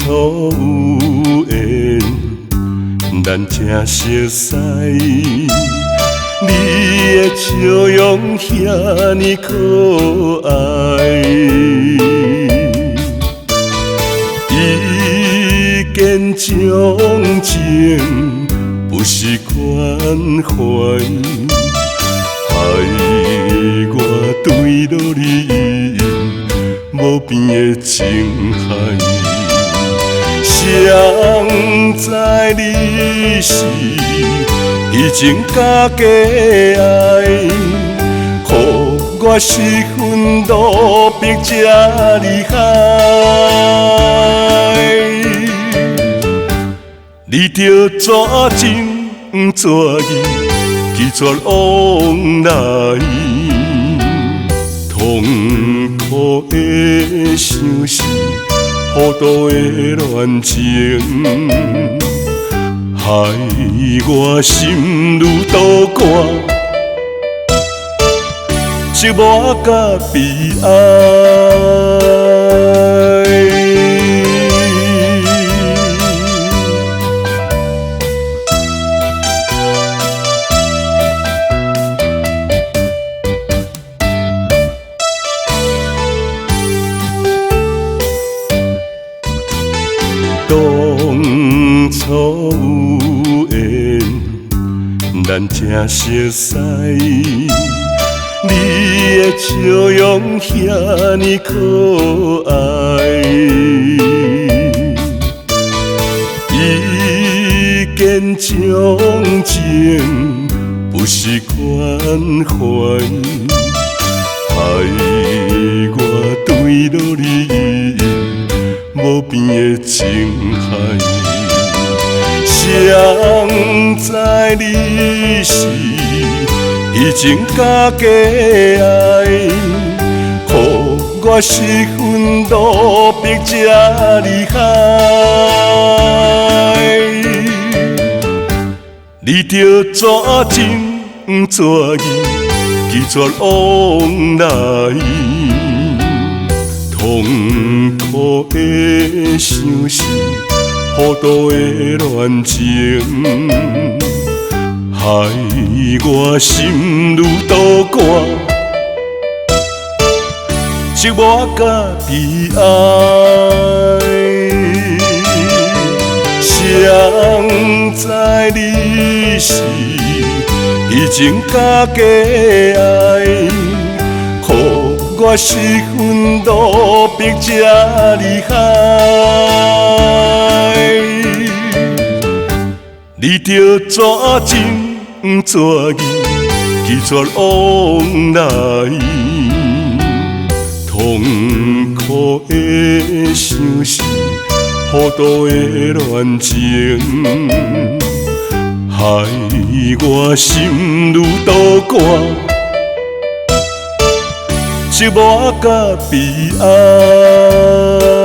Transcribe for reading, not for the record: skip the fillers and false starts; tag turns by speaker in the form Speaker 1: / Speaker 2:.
Speaker 1: 初有缘，咱正熟悉。你的笑容遐尼可爱，已经将情不是关怀，害我对落你无边的情海。谁知你是已经假假爱，予我失魂落魄这厉害。你着怎情怎义，记绝往来，痛苦的相思，糊涂的恋情。害我心愈倒寒，寂寞甲悲哀。当初有缘，咱正熟悉。你的笑容遐尼可爱，已经将情不是关怀，害我对落你无边的情海。谁知你是已经假假爱，予我失魂落魄这厉害。你着怎情怎义，记绝往来，痛苦的相思，糊涂的恋情。害我心愈倒寒，寂寞甲悲哀。谁知你是已经假假爱，予我失魂落魄这厉害。你着怎情怎义，记绝往来，痛苦的相思，糊涂的恋情。害我心愈倒寒，寂寞甲悲哀。